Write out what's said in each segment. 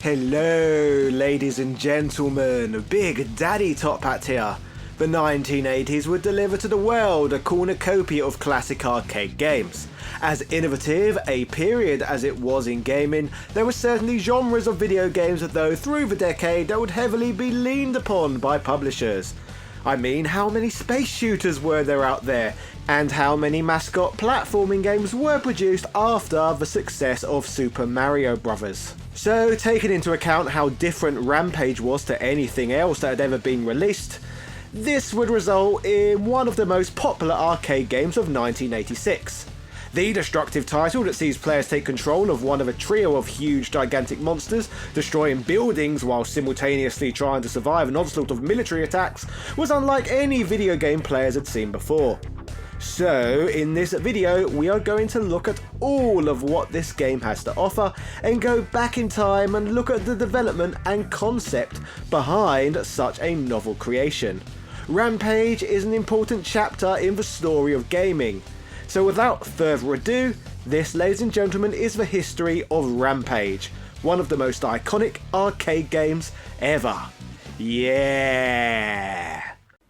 Hello, ladies and gentlemen, Big Daddy Top Hat here. The 1980s would deliver to the world a cornucopia of classic arcade games. As innovative a period as it was in gaming, there were certainly genres of video games though through the decade that would heavily be leaned upon by publishers. I mean, how many space shooters were there out there? And how many mascot platforming games were produced after the success of Super Mario Bros. So, taking into account how different Rampage was to anything else that had ever been released, this would result in one of the most popular arcade games of 1986. The destructive title that sees players take control of one of a trio of huge gigantic monsters, destroying buildings while simultaneously trying to survive an onslaught of military attacks, was unlike any video game players had seen before. So, in this video, we are going to look at all of what this game has to offer and go back in time and look at the development and concept behind such a novel creation. Rampage is an important chapter in the story of gaming. So without further ado, this, ladies and gentlemen, is the history of Rampage, one of the most iconic arcade games ever. Yeah!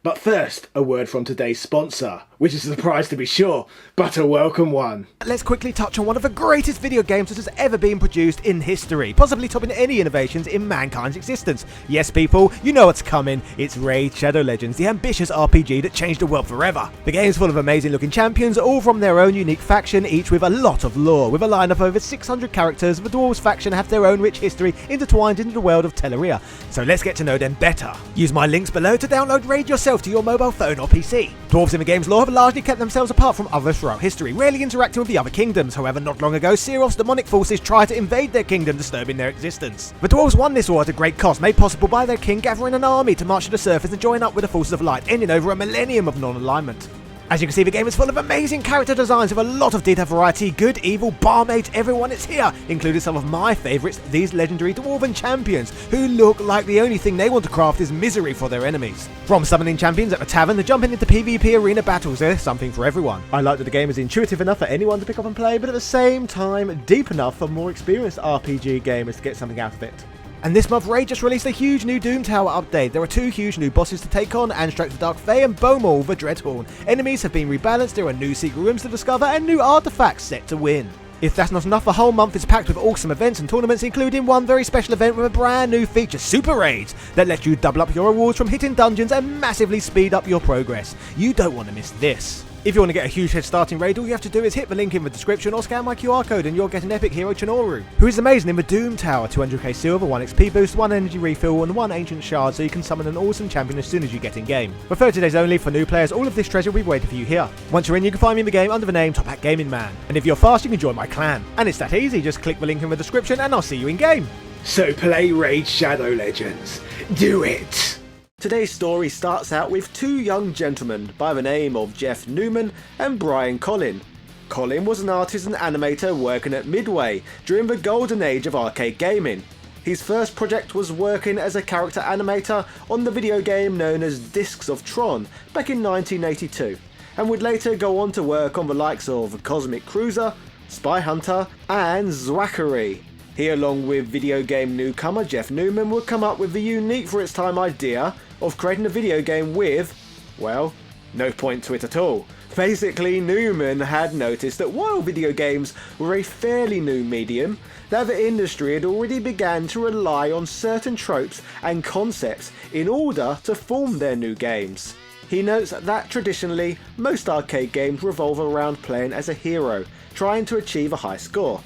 But first, a word from today's sponsor, which is a surprise to be sure, but a welcome one. Let's quickly touch on one of the greatest video games that has ever been produced in history, possibly topping any innovations in mankind's existence. Yes people, you know what's coming, it's Raid Shadow Legends, the ambitious RPG that changed the world forever. The game's full of amazing looking champions, all from their own unique faction, each with a lot of lore. With a line of over 600 characters, the Dwarves faction have their own rich history intertwined into the world of Teleria. So let's get to know them better. Use my links below to download Raid yourself to your mobile phone or PC. Dwarves in the game's lore have largely kept themselves apart from others throughout history, rarely interacting with the other kingdoms. However, not long ago, Seroth's demonic forces tried to invade their kingdom, disturbing their existence. The Dwarves won this war at a great cost, made possible by their king gathering an army to march to the surface and join up with the forces of light, ending over a millennium of non-alignment. As you can see, the game is full of amazing character designs with a lot of detail variety, good, evil, barmaids, everyone is here, including some of my favourites, these legendary dwarven champions, who look like the only thing they want to craft is misery for their enemies. From summoning champions at the tavern to jumping into PvP arena battles, there's something for everyone. I like that the game is intuitive enough for anyone to pick up and play, but at the same time, deep enough for more experienced RPG gamers to get something out of it. And this month, Raid just released a huge new Doom Tower update. There are 2 huge new bosses to take on, Anstrax the Dark Fae and Bomul the Dreadhorn. Enemies have been rebalanced, there are new secret rooms to discover, and new artifacts set to win. If that's not enough, the whole month is packed with awesome events and tournaments, including one very special event with a brand new feature, Super Raids, that lets you double up your rewards from hitting dungeons and massively speed up your progress. You don't want to miss this. If you want to get a huge head start in Raid, all you have to do is hit the link in the description or scan my QR code and you'll get an epic hero Chinoru, who is amazing in the Doom Tower, 200k silver, 1 XP boost, 1 energy refill and 1 ancient shard, so you can summon an awesome champion as soon as you get in game. For 30 days only for new players, all of this treasure will be waiting for you here. Once you're in, you can find me in the game under the name Top Hat Gaming Man. And if you're fast, you can join my clan. And it's that easy, just click the link in the description and I'll see you in game. So play Raid Shadow Legends. Do it! Today's story starts out with 2 young gentlemen by the name of Jeff Newman and Brian Colin. Colin was an artist and animator working at Midway during the golden age of arcade gaming. His first project was working as a character animator on the video game known as Discs of Tron back in 1982, and would later go on to work on the likes of Kozmik Kroozr, Spy Hunter and Zwackery. He, along with video game newcomer Jeff Newman, would come up with the unique for its time idea of creating a video game with, well, no point to it at all. Basically, Newman had noticed that while video games were a fairly new medium, that the industry had already begun to rely on certain tropes and concepts in order to form their new games. He notes that traditionally, most arcade games revolve around playing as a hero, trying to achieve a high score.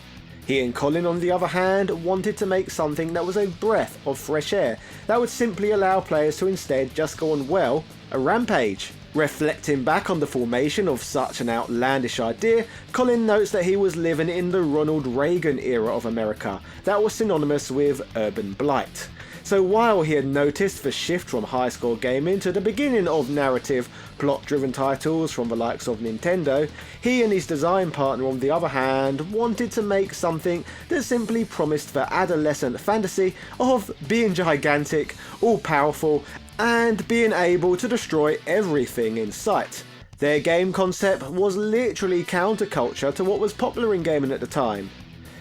He and Colin, on the other hand, wanted to make something that was a breath of fresh air that would simply allow players to instead just go on, well, a rampage. Reflecting back on the formation of such an outlandish idea, Colin notes that he was living in the Ronald Reagan era of America that was synonymous with urban blight. So while he had noticed the shift from high score gaming to the beginning of narrative, plot-driven titles from the likes of Nintendo, he and his design partner on the other hand wanted to make something that simply promised the adolescent fantasy of being gigantic, all-powerful, and being able to destroy everything in sight. Their game concept was literally counterculture to what was popular in gaming at the time.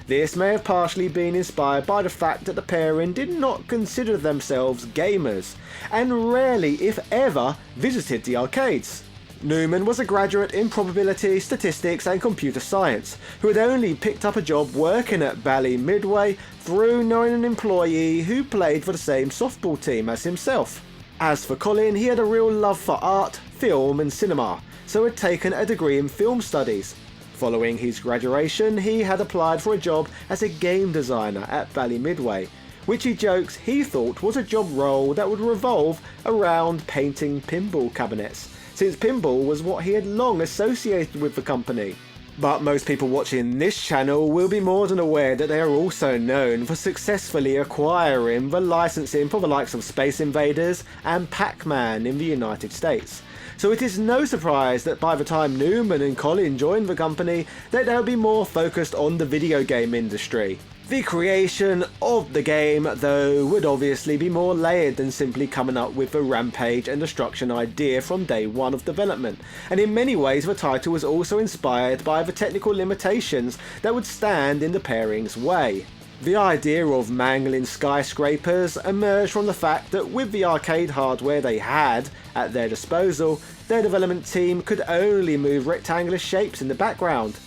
This may have partially been inspired by the fact that the pairing did not consider themselves gamers, and rarely, if ever, visited the arcades. Newman was a graduate in probability, statistics and computer science, who had only picked up a job working at Midway through knowing an employee who played for the same softball team as himself. As for Colin, he had a real love for art, film and cinema, so had taken a degree in film studies. Following his graduation, he had applied for a job as a game designer at Midway, which he jokes he thought was a job role that would revolve around painting pinball cabinets, since pinball was what he had long associated with the company. But most people watching this channel will be more than aware that they are also known for successfully acquiring the licensing for the likes of Space Invaders and Pac-Man in the United States. So it is no surprise that by the time Newman and Colin joined the company, that they'll be more focused on the video game industry. The creation of the game, though, would obviously be more layered than simply coming up with the Rampage and Destruction idea from day one of development, and in many ways the title was also inspired by the technical limitations that would stand in the pairing's way. The idea of mangling skyscrapers emerged from the fact that with the arcade hardware they had at their disposal, their development team could only move rectangular shapes in the background.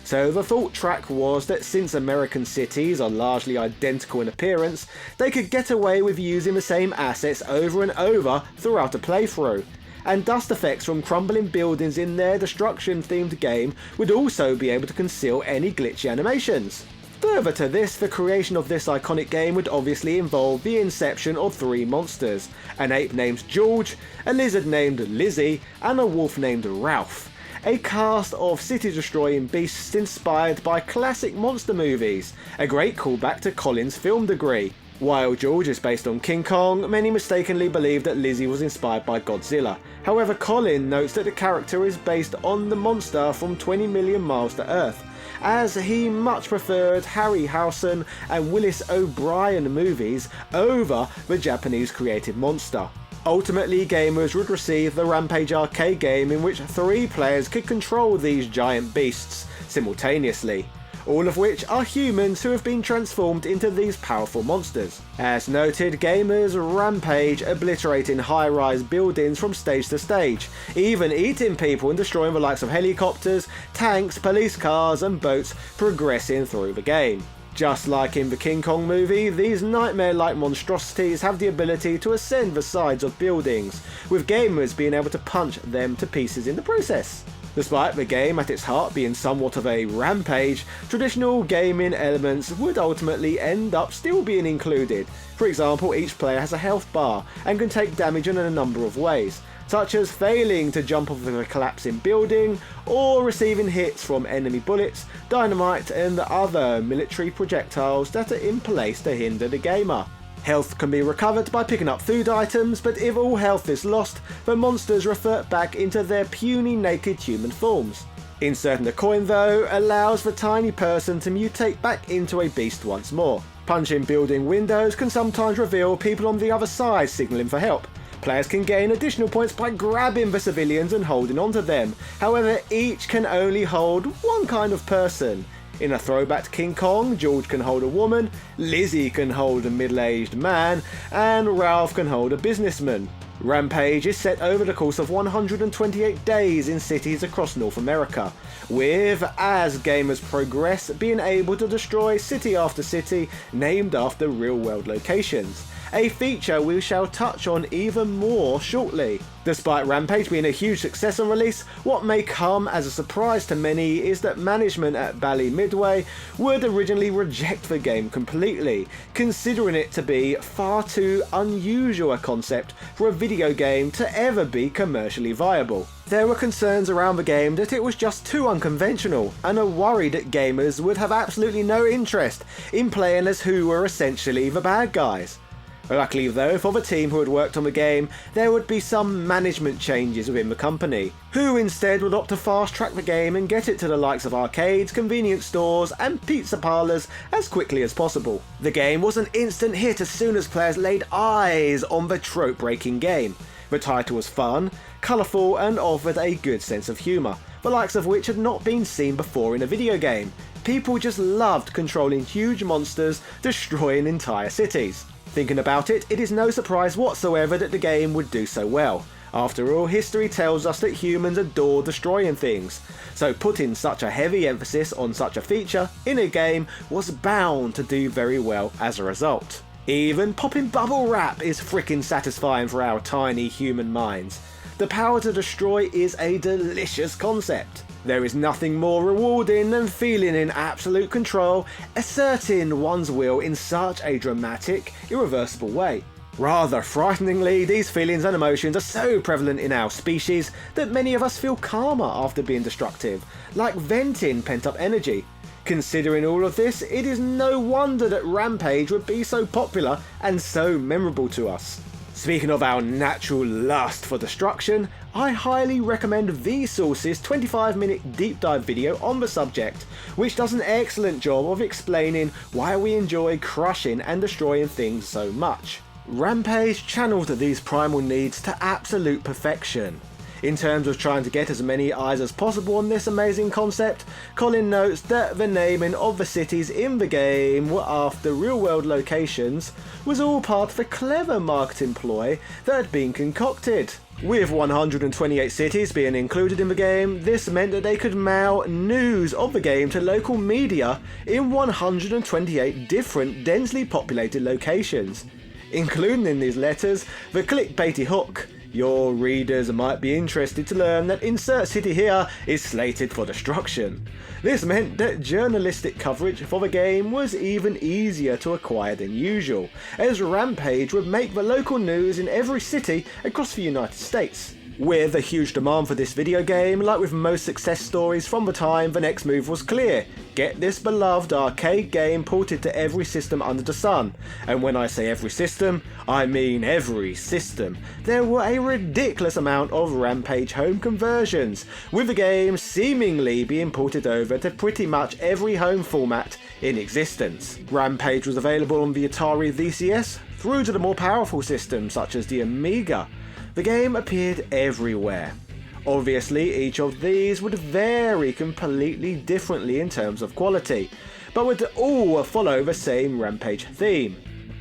So the thought track was that since American cities are largely identical in appearance, they could get away with using the same assets over and over throughout a playthrough. And dust effects from crumbling buildings in their destruction themed game would also be able to conceal any glitchy animations. Further to this, the creation of this iconic game would obviously involve the inception of 3 monsters, an ape named George, a lizard named Lizzie, and a wolf named Ralph. A cast of city-destroying beasts inspired by classic monster movies, a great callback to Colin's film degree. While George is based on King Kong, many mistakenly believe that Lizzie was inspired by Godzilla. However, Colin notes that the character is based on the monster from 20 Million Miles to Earth, as he much preferred Harryhausen and Willis O'Brien movies over the Japanese created monster. Ultimately, gamers would receive the Rampage arcade game in which 3 players could control these giant beasts simultaneously, all of which are humans who have been transformed into these powerful monsters. As noted, gamers rampage, obliterating high-rise buildings from stage to stage, even eating people and destroying the likes of helicopters, tanks, police cars and boats progressing through the game. Just like in the King Kong movie, these nightmare-like monstrosities have the ability to ascend the sides of buildings, with gamers being able to punch them to pieces in the process. Despite the game at its heart being somewhat of a rampage, traditional gaming elements would ultimately end up still being included. For example, each player has a health bar and can take damage in a number of ways, such as failing to jump off of a collapsing building, or receiving hits from enemy bullets, dynamite and other military projectiles that are in place to hinder the gamer. Health can be recovered by picking up food items, but if all health is lost, the monsters revert back into their puny naked human forms. Inserting a coin, though, allows the tiny person to mutate back into a beast once more. Punching building windows can sometimes reveal people on the other side signalling for help. Players can gain additional points by grabbing the civilians and holding onto them. However, each can only hold one kind of person. In a throwback to King Kong, George can hold a woman, Lizzie can hold a middle-aged man, and Ralph can hold a businessman. Rampage is set over the course of 128 days in cities across North America, with, as gamers progress, being able to destroy city after city named after real-world locations, a feature we shall touch on even more shortly. Despite Rampage being a huge success on release, what may come as a surprise to many is that management at Midway would originally reject the game completely, considering it to be far too unusual a concept for a video game to ever be commercially viable. There were concerns around the game that it was just too unconventional, and are worried that gamers would have absolutely no interest in playing as who were essentially the bad guys. Luckily though, for the team who had worked on the game, there would be some management changes within the company, who instead would opt to fast track the game and get it to the likes of arcades, convenience stores and pizza parlours as quickly as possible. The game was an instant hit as soon as players laid eyes on the trope-breaking game. The title was fun, colourful and offered a good sense of humour, the likes of which had not been seen before in a video game. People just loved controlling huge monsters, destroying entire cities. Thinking about it, it is no surprise whatsoever that the game would do so well. After all, history tells us that humans adore destroying things, so putting such a heavy emphasis on such a feature in a game was bound to do very well as a result. Even popping bubble wrap is frickin' satisfying for our tiny human minds. The power to destroy is a delicious concept. There is nothing more rewarding than feeling in absolute control, asserting one's will in such a dramatic, irreversible way. Rather frighteningly, these feelings and emotions are so prevalent in our species that many of us feel calmer after being destructive, like venting pent-up energy. Considering all of this, it is no wonder that Rampage would be so popular and so memorable to us. Speaking of our natural lust for destruction, I highly recommend Vsauce's 25-minute deep dive video on the subject, which does an excellent job of explaining why we enjoy crushing and destroying things so much. Rampage channeled these primal needs to absolute perfection. In terms of trying to get as many eyes as possible on this amazing concept, Colin notes that the naming of the cities in the game were after real-world locations was all part of a clever marketing ploy that had been concocted. With 128 cities being included in the game, this meant that they could mail news of the game to local media in 128 different densely populated locations, including in these letters the clickbaity hook: "Your readers might be interested to learn that insert city here is slated for destruction." This meant that journalistic coverage for the game was even easier to acquire than usual, as Rampage would make the local news in every city across the United States. With a huge demand for this video game, like with most success stories from the time, the next move was clear: get this beloved arcade game ported to every system under the sun. And when I say every system, I mean every system. There were a ridiculous amount of Rampage home conversions, with the game seemingly being ported over to pretty much every home format in existence. Rampage was available on the Atari VCS through to the more powerful systems such as the Amiga. The game appeared everywhere. Obviously, each of these would vary completely differently in terms of quality, but would all follow the same Rampage theme.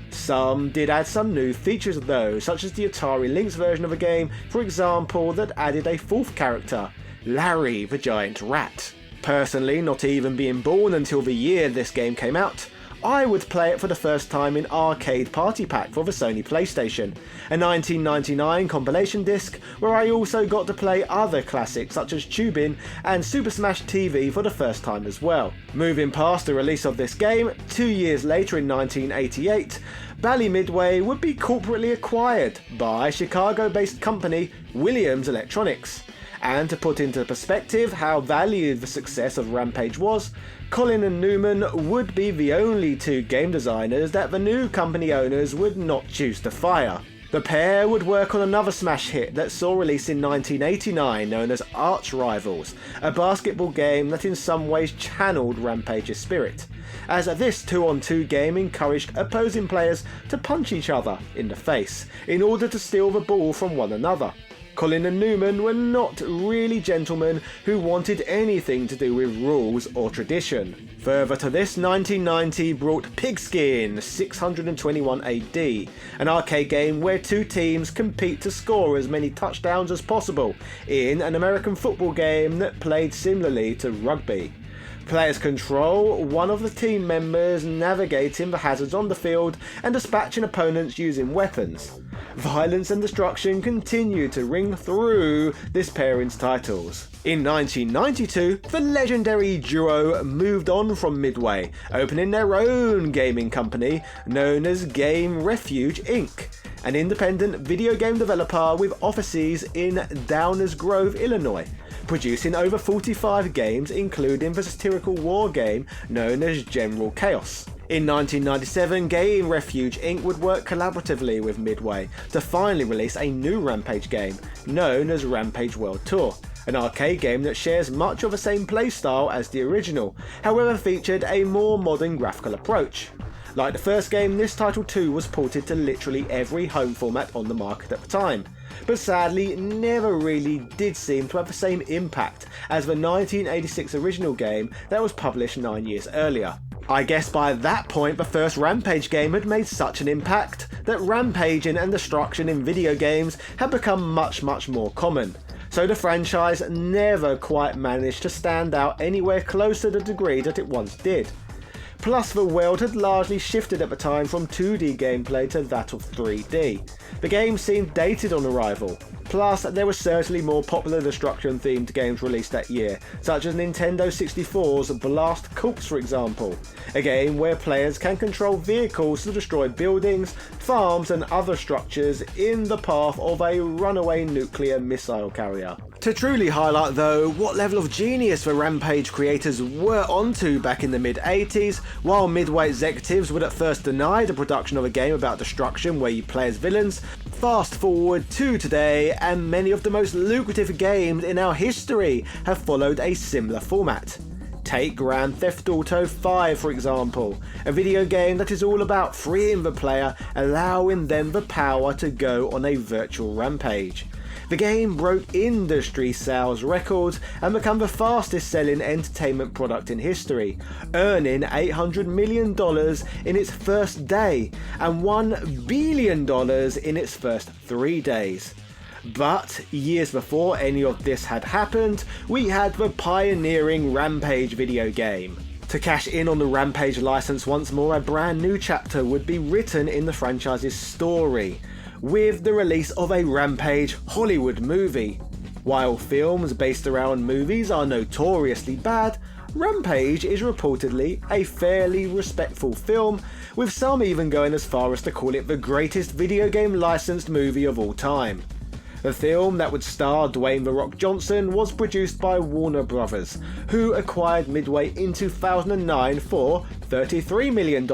Some did add some new features though, such as the Atari Lynx version of the game, for example, that added a fourth character, Larry the Giant Rat. Personally, not even being born until the year this game came out, I would play it for the first time in Arcade Party Pack for the Sony PlayStation, a 1999 compilation disc where I also got to play other classics such as Tubin and Super Smash TV for the first time as well. Moving past the release of this game, 2 years later in 1988, Bally Midway would be corporately acquired by Chicago-based company Williams Electronics. And to put into perspective how valued the success of Rampage was, Colin and Newman would be the only two game designers that the new company owners would not choose to fire. The pair would work on another smash hit that saw release in 1989 known as Arch Rivals, a basketball game that in some ways channeled Rampage's spirit, as this 2-on-2 game encouraged opposing players to punch each other in the face in order to steal the ball from one another. Colin and Newman were not really gentlemen who wanted anything to do with rules or tradition. Further to this, 1990 brought Pigskin 621 AD, an arcade game where two teams compete to score as many touchdowns as possible in an American football game that played similarly to rugby. Players control one of the team members navigating the hazards on the field and dispatching opponents using weapons. Violence and destruction continue to ring through this pair's titles. In 1992, the legendary duo moved on from Midway, opening their own gaming company known as Game Refuge Inc., an independent video game developer with offices in Downers Grove, Illinois, producing over 45 games including the satirical war game known as General Chaos. In 1997, Game Refuge Inc. would work collaboratively with Midway to finally release a new Rampage game known as Rampage World Tour, an arcade game that shares much of the same playstyle as the original, however featured a more modern graphical approach. Like the first game, this title too was ported to literally every home format on the market at the time, but sadly never really did seem to have the same impact as the 1986 original game that was published 9 years earlier. I guess by that point the first Rampage game had made such an impact that rampaging and destruction in video games had become much more common, so the franchise never quite managed to stand out anywhere close to the degree that it once did. Plus, the world had largely shifted at the time from 2D gameplay to that of 3D. The game seemed dated on arrival. Plus, there were certainly more popular destruction-themed games released that year, such as Nintendo 64's Blast Corps for example, a game where players can control vehicles to destroy buildings, farms and other structures in the path of a runaway nuclear missile carrier. To truly highlight though what level of genius the Rampage creators were onto back in the mid-80s, while Midway executives would at first deny the production of a game about destruction where you play as villains, fast forward to today and many of the most lucrative games in our history have followed a similar format. Take Grand Theft Auto 5 for example, a video game that is all about freeing the player, allowing them the power to go on a virtual rampage. The game broke industry sales records and became the fastest selling entertainment product in history, earning $800 million in its first day and $1 billion in its first 3 days. But years before any of this had happened, we had the pioneering Rampage video game. To cash in on the Rampage license once more, a brand new chapter would be written in the franchise's story, with the release of a Rampage Hollywood movie. While films based around movies are notoriously bad, Rampage is reportedly a fairly respectful film, with some even going as far as to call it the greatest video game licensed movie of all time. The film that would star Dwayne "The Rock" Johnson was produced by Warner Brothers, who acquired Midway in 2009 for $33 million.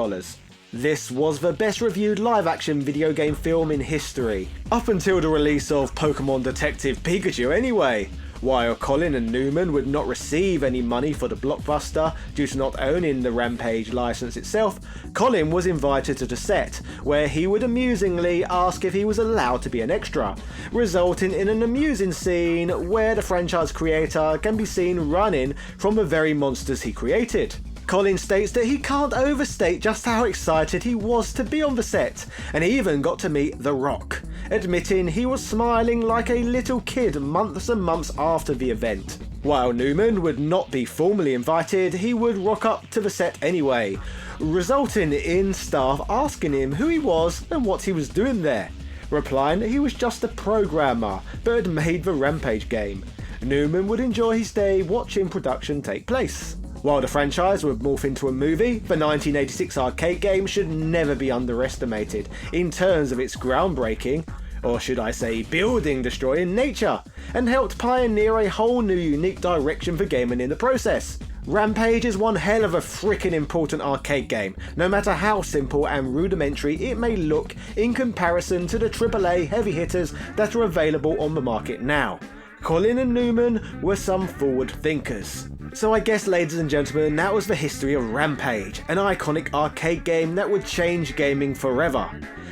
This was the best reviewed live-action video game film in history, up until the release of Pokemon Detective Pikachu anyway. While Colin and Newman would not receive any money for the blockbuster due to not owning the Rampage license itself, Colin was invited to the set, where he would amusingly ask if he was allowed to be an extra, resulting in an amusing scene where the franchise creator can be seen running from the very monsters he created. Colin states that he can't overstate just how excited he was to be on the set, and he even got to meet The Rock, admitting he was smiling like a little kid months and months after the event. While Newman would not be formally invited, he would rock up to the set anyway, resulting in staff asking him who he was and what he was doing there, replying that he was just a programmer but had made the Rampage game. Newman would enjoy his day watching production take place. While the franchise would morph into a movie, the 1986 arcade game should never be underestimated in terms of its groundbreaking, or should I say building-destroying nature, and helped pioneer a whole new unique direction for gaming in the process. Rampage is one hell of a frickin' important arcade game, no matter how simple and rudimentary it may look in comparison to the AAA heavy hitters that are available on the market now. Colin and Newman were some forward thinkers. So I guess, ladies and gentlemen, that was the history of Rampage, an iconic arcade game that would change gaming forever.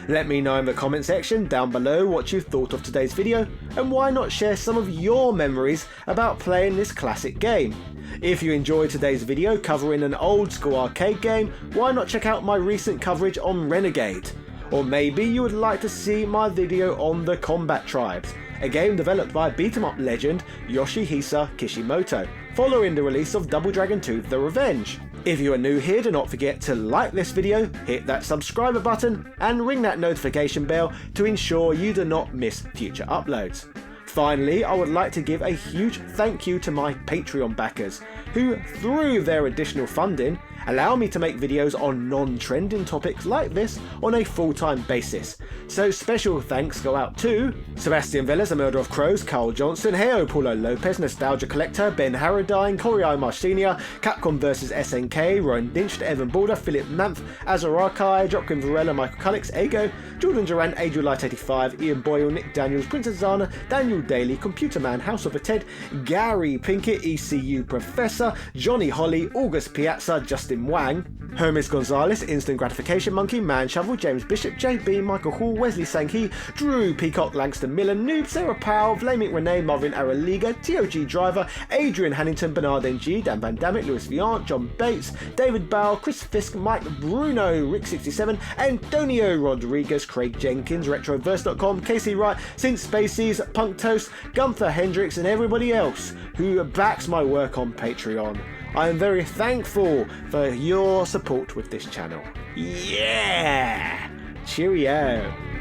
Let me know in the comment section down below what you thought of today's video, and why not share some of your memories about playing this classic game. If you enjoyed today's video covering an old school arcade game, why not check out my recent coverage on Renegade? Or maybe you would like to see my video on the Combat Tribes, a game developed by beat-em-up legend Yoshihisa Kishimoto, following the release of Double Dragon 2 The Revenge. If you are new here, do not forget to like this video, hit that subscriber button, and ring that notification bell to ensure you do not miss future uploads. Finally, I would like to give a huge thank you to my Patreon backers, who, through their additional funding, allow me to make videos on non-trending topics like this on a full-time basis. So special thanks go out to Sebastian Velez, a murder of crows, Carl Johnson, Heo Paulo Lopez, Nostalgia Collector, Ben Harradine, Corey Imar Senior, Capcom vs SNK, Rowan Dinch, Evan Balder, Philip Manth, Azar Arkai, Joaquin Varela, Michael Cullix, Ego, Jordan Durant, Adriel Light 85, Ian Boyle, Nick Daniels, Princess Zana, Daniel Daly, Computer Man, House of a Ted, Gary Pinkett, ECU Professor, Johnny Holly, August Piazza, Justin Wang, Hermes Gonzalez, Instant Gratification Monkey, Man Shovel, James Bishop, JB, Michael Hall, Wesley Sankey, Drew Peacock, Langston Miller, Noob, Sarah Powell, Vlaming Renee, Marvin Araliga, TOG Driver, Adrian Hannington, Bernard NG, Dan Van Dammit, Louis Viant, John Bates, David Bowell, Chris Fisk, Mike Bruno, Rick67, Antonio Rodriguez, Craig Jenkins, Retroverse.com, Casey Wright, Since Spacies, Punk Toast, Gunther Hendricks, and everybody else who backs my work on Patreon. I am very thankful for your support with this channel. Yeah! Cheerio!